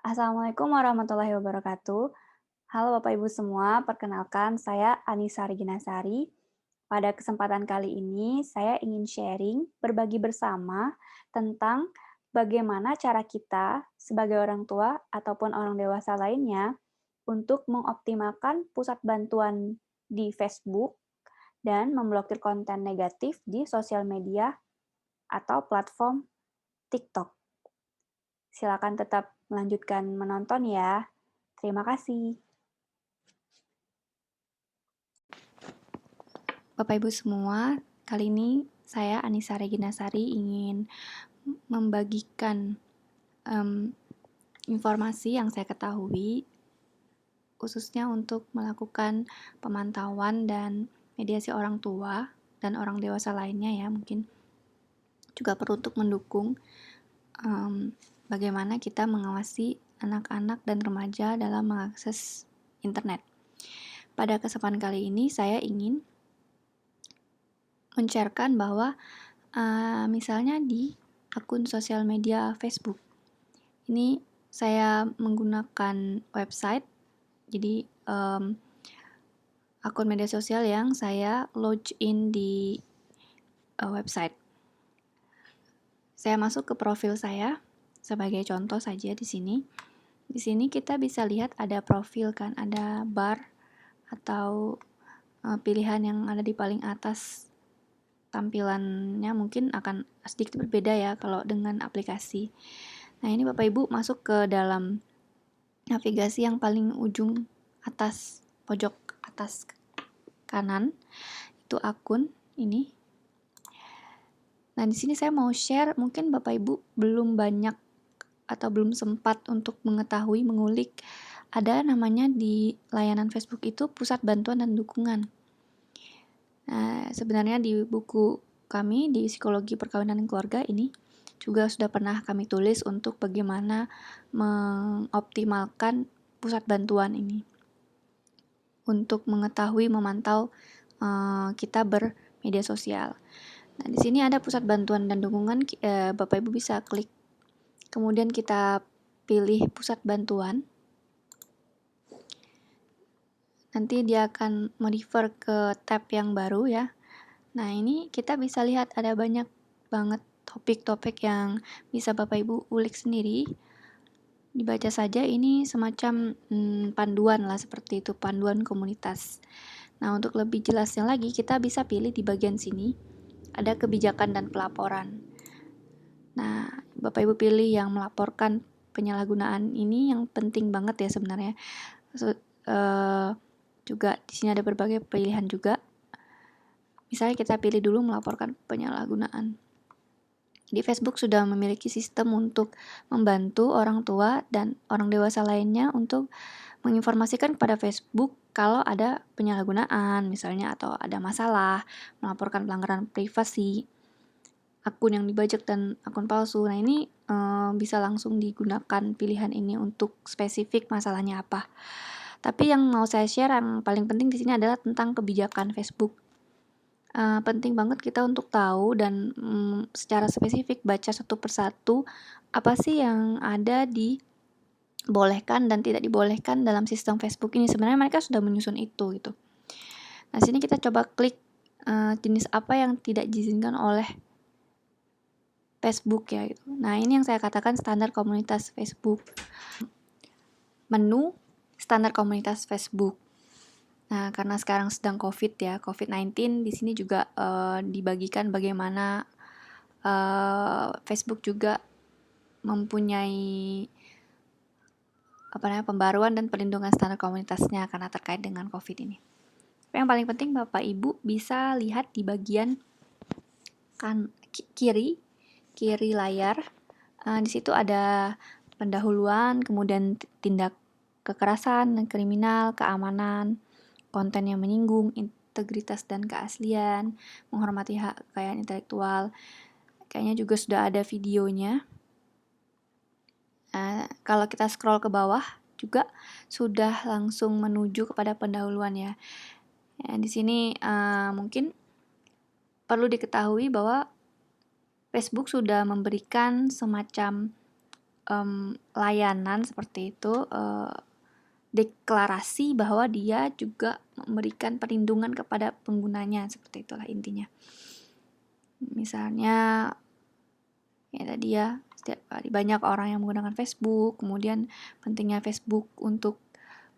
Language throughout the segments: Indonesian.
Assalamualaikum warahmatullahi wabarakatuh. Halo Bapak Ibu semua, perkenalkan saya Anissa Reginasari. Pada kesempatan kali ini saya ingin sharing, berbagi bersama tentang bagaimana cara kita sebagai orang tua ataupun orang dewasa lainnya untuk mengoptimalkan pusat bantuan di Facebook dan memblokir konten negatif di sosial media atau platform TikTok. Silakan tetap melanjutkan menonton ya. Terima kasih. Bapak Ibu semua, kali ini saya Anissa Reginasari ingin membagikan informasi yang saya ketahui khususnya untuk melakukan pemantauan dan mediasi orang tua dan orang dewasa lainnya ya, mungkin juga perlu untuk mendukung bagaimana kita mengawasi anak-anak dan remaja dalam mengakses internet. Pada kesempatan kali ini saya ingin men-sharekan bahwa misalnya di akun sosial media Facebook ini saya menggunakan website, jadi akun media sosial yang saya login di website. Saya masuk ke profil saya sebagai contoh saja di sini. Di sini kita bisa lihat ada profil kan, ada bar atau pilihan yang ada di paling atas. Tampilannya mungkin akan sedikit berbeda ya kalau dengan aplikasi. Nah, ini Bapak Ibu masuk ke dalam navigasi yang paling ujung atas, pojok atas kanan, itu akun ini. Nah, di sini saya mau share, mungkin Bapak Ibu belum banyak atau belum sempat untuk mengetahui, mengulik, ada namanya di layanan Facebook itu Pusat Bantuan dan Dukungan. Nah, sebenarnya di buku kami di Psikologi Perkawinan dan Keluarga ini juga sudah pernah kami tulis untuk bagaimana mengoptimalkan pusat bantuan ini untuk mengetahui, memantau kita bermedia sosial. Nah, di sini ada pusat bantuan dan dukungan, Bapak Ibu bisa klik. Kemudian kita pilih pusat bantuan. Nanti dia akan merefer ke tab yang baru ya. Nah, ini kita bisa lihat ada banyak banget topik-topik yang bisa Bapak Ibu ulik sendiri. Dibaca saja, ini semacam panduan lah, seperti itu, panduan komunitas. Nah, untuk lebih jelasnya lagi, kita bisa pilih di bagian sini, ada kebijakan dan pelaporan. Nah, Bapak Ibu pilih yang melaporkan penyalahgunaan ini, yang penting banget ya sebenarnya. Juga di sini ada berbagai pilihan juga. Misalnya kita pilih dulu melaporkan penyalahgunaan. Di Facebook sudah memiliki sistem untuk membantu orang tua dan orang dewasa lainnya untuk menginformasikan kepada Facebook kalau ada penyalahgunaan misalnya, atau ada masalah, melaporkan pelanggaran privasi, akun yang dibajak dan akun palsu. Nah, ini bisa langsung digunakan pilihan ini untuk spesifik masalahnya apa. Tapi yang mau saya share yang paling penting di sini adalah tentang kebijakan Facebook. Penting banget kita untuk tahu dan secara spesifik baca satu persatu apa sih yang ada dibolehkan dan tidak dibolehkan dalam sistem Facebook ini. Sebenarnya mereka sudah menyusun itu gitu. Nah, sini kita coba klik jenis apa yang tidak diizinkan oleh Facebook ya gitu. Nah, ini yang saya katakan standar komunitas Facebook. Menu standar komunitas Facebook. Nah, karena sekarang sedang COVID-19, di sini juga dibagikan bagaimana Facebook juga mempunyai pembaruan dan perlindungan standar komunitasnya karena terkait dengan COVID ini. Tapi yang paling penting Bapak Ibu bisa lihat di bagian kiri layar. Di situ ada pendahuluan, kemudian tindak kekerasan dan kriminal, keamanan, konten yang menyinggung integritas dan keaslian, menghormati hak kekayaan intelektual. Kayaknya juga sudah ada videonya. Kalau kita scroll ke bawah juga sudah langsung menuju kepada pendahuluan ya. Di sini mungkin perlu diketahui bahwa Facebook sudah memberikan semacam layanan seperti itu, deklarasi bahwa dia juga memberikan perlindungan kepada penggunanya, seperti itulah intinya. Misalnya ya tadi ya, setiap hari banyak orang yang menggunakan Facebook, kemudian pentingnya Facebook untuk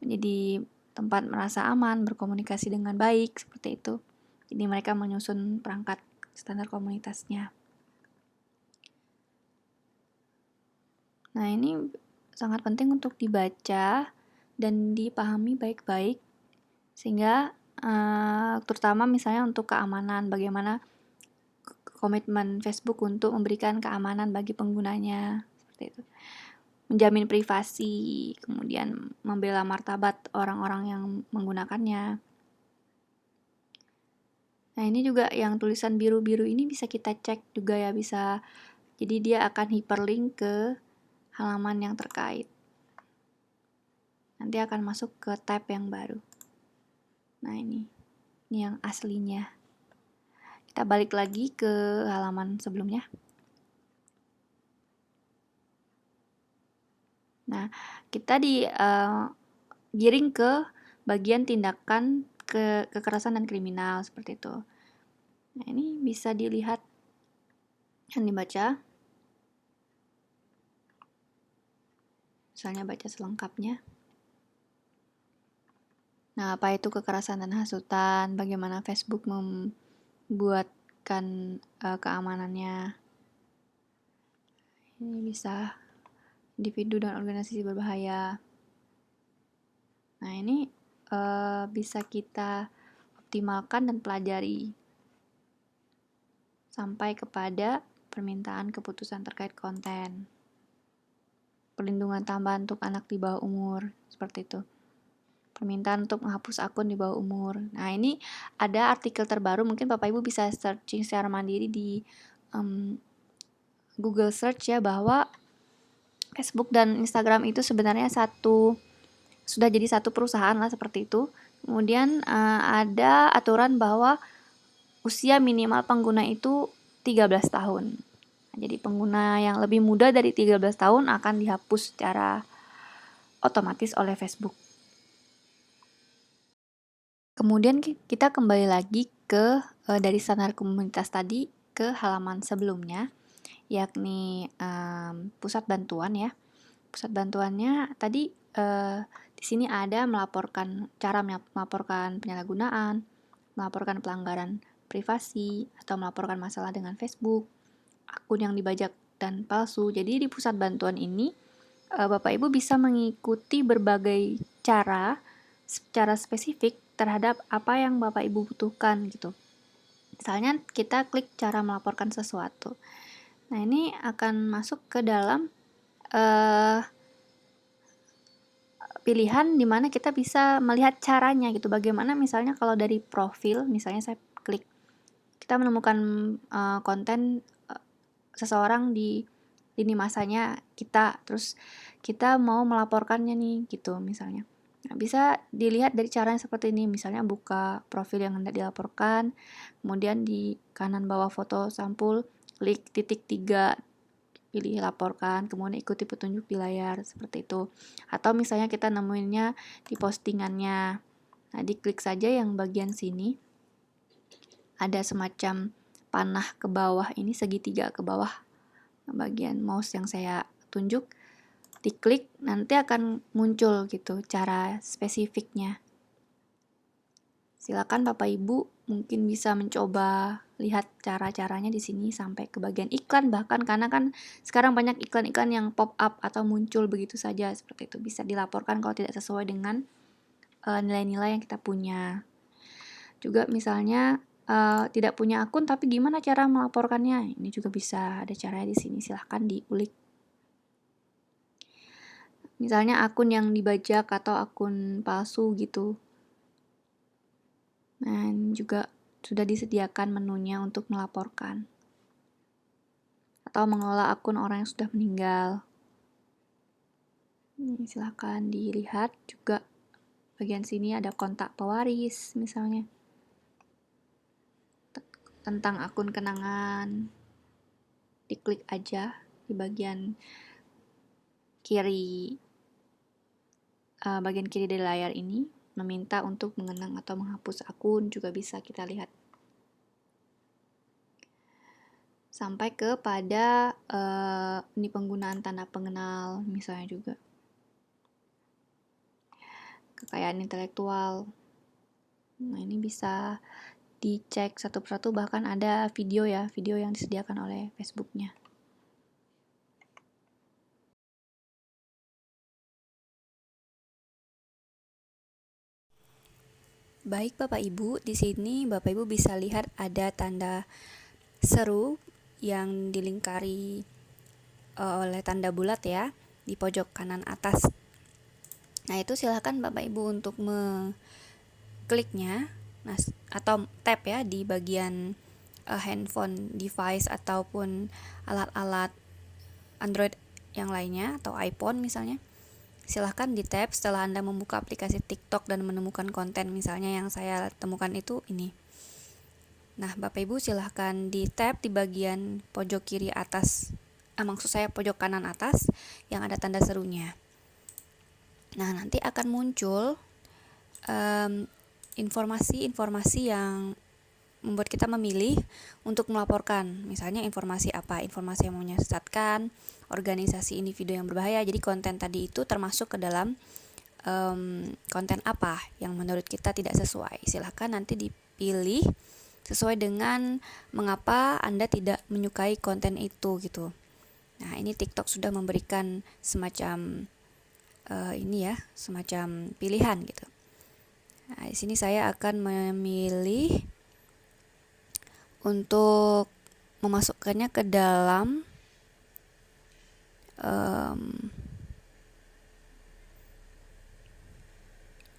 menjadi tempat merasa aman, berkomunikasi dengan baik, seperti itu. Jadi mereka menyusun perangkat standar komunitasnya. Nah, ini sangat penting untuk dibaca dan dipahami baik-baik, sehingga terutama misalnya untuk keamanan, bagaimana komitmen Facebook untuk memberikan keamanan bagi penggunanya, seperti itu. Menjamin privasi, kemudian membela martabat orang-orang yang menggunakannya. Nah, ini juga yang tulisan biru-biru ini bisa kita cek juga ya, bisa. Jadi dia akan hyperlink ke halaman yang terkait. Nanti akan masuk ke tab yang baru. Nah, ini yang aslinya. Kita balik lagi ke halaman sebelumnya. Nah, kita giring ke bagian tindakan kekerasan dan kriminal, seperti itu. Nah, ini bisa dilihat dan dibaca. Misalnya baca selengkapnya. Nah, apa itu kekerasan dan hasutan? Bagaimana Facebook membuatkan keamanannya? Ini bisa individu dan organisasi berbahaya. Nah, ini bisa kita optimalkan dan pelajari sampai kepada permintaan keputusan terkait konten. Perlindungan tambahan untuk anak di bawah umur, seperti itu. Permintaan untuk menghapus akun di bawah umur. Nah, ini ada artikel terbaru, mungkin Bapak Ibu bisa searching secara mandiri di Google Search ya, bahwa Facebook dan Instagram itu sebenarnya sudah jadi satu perusahaan lah, seperti itu. Kemudian ada aturan bahwa usia minimal pengguna itu 13 tahun. Jadi pengguna yang lebih muda dari 13 tahun akan dihapus secara otomatis oleh Facebook. Kemudian kita kembali lagi ke dari standar komunitas tadi ke halaman sebelumnya, yakni pusat bantuan ya. Pusat bantuannya tadi di sini ada cara melaporkan penyalahgunaan, melaporkan pelanggaran privasi, atau melaporkan masalah dengan Facebook, akun yang dibajak dan palsu. Jadi di pusat bantuan ini Bapak Ibu bisa mengikuti berbagai cara secara spesifik terhadap apa yang Bapak Ibu butuhkan gitu. Misalnya kita klik cara melaporkan sesuatu. Nah, ini akan masuk ke dalam pilihan di mana kita bisa melihat caranya gitu. Bagaimana misalnya kalau dari profil, misalnya saya klik, kita menemukan konten seseorang di lini masanya kita, terus kita mau melaporkannya nih gitu misalnya. Nah, bisa dilihat dari caranya seperti ini, misalnya buka profil yang hendak dilaporkan, kemudian di kanan bawah foto sampul, klik titik 3, pilih laporkan, kemudian ikuti petunjuk di layar, seperti itu. Atau misalnya kita nemuinnya di postingannya, nah diklik saja yang bagian sini, ada semacam panah ke bawah ini, segitiga ke bawah, bagian mouse yang saya tunjuk, diklik, nanti akan muncul gitu cara spesifiknya. Silakan Bapak Ibu mungkin bisa mencoba lihat cara-caranya di sini sampai ke bagian iklan, bahkan karena kan sekarang banyak iklan-iklan yang pop up atau muncul begitu saja, seperti itu. Bisa dilaporkan kalau tidak sesuai dengan nilai-nilai yang kita punya. Juga misalnya tidak punya akun tapi gimana cara melaporkannya? Ini juga bisa ada caranya di sini, silahkan diulik. Misalnya akun yang dibajak atau akun palsu gitu. Nah, ini juga sudah disediakan menunya untuk melaporkan. Atau mengelola akun orang yang sudah meninggal. Ini silahkan dilihat juga. Bagian sini ada kontak pewaris misalnya. Tentang akun kenangan. Diklik aja di bagian kiri, bagian kiri dari layar ini, meminta untuk mengenang atau menghapus akun juga bisa kita lihat. Sampai kepada ini penggunaan tanda pengenal misalnya juga. Kekayaan intelektual. Nah, ini bisa dicek satu persatu, bahkan ada video yang disediakan oleh Facebook-nya. Baik Bapak Ibu, di sini Bapak Ibu bisa lihat ada tanda seru yang dilingkari oleh tanda bulat ya di pojok kanan atas. Nah, itu silakan Bapak Ibu untuk kliknya, nah, atau tap ya di bagian handphone device ataupun alat-alat Android yang lainnya atau iPhone misalnya. Silahkan di tap setelah Anda membuka aplikasi TikTok dan menemukan konten misalnya yang saya temukan itu ini. Nah, Bapak Ibu silahkan di tap di bagian pojok kiri atas, maksud saya pojok kanan atas yang ada tanda serunya. Nah, nanti akan muncul informasi-informasi yang membuat kita memilih untuk melaporkan. Misalnya informasi apa? Informasi yang menyesatkan, organisasi individu yang berbahaya. Jadi konten tadi itu termasuk ke dalam konten apa yang menurut kita tidak sesuai. Silahkan nanti dipilih sesuai dengan mengapa Anda tidak menyukai konten itu gitu. Nah, ini TikTok sudah memberikan semacam semacam pilihan gitu. Nah, di sini saya akan memilih untuk memasukkannya ke dalam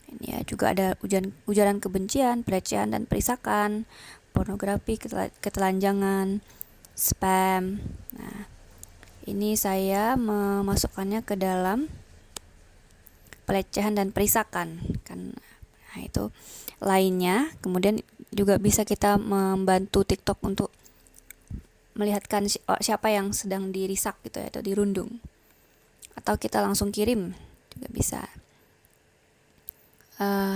ini ya, juga ada ujaran kebencian, pelecehan dan perisakan, pornografi, ketelanjangan, spam. Nah, ini saya memasukkannya ke dalam pelecehan dan perisakan kan. Nah, itu lainnya. Kemudian juga bisa kita membantu TikTok untuk melihatkan siapa yang sedang dirisak gitu ya, atau dirundung. Atau kita langsung kirim juga bisa.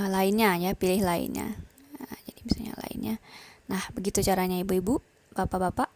Lainnya ya, pilih lainnya. Nah, jadi misalnya lainnya. Nah, begitu caranya Ibu-ibu, Bapak-bapak.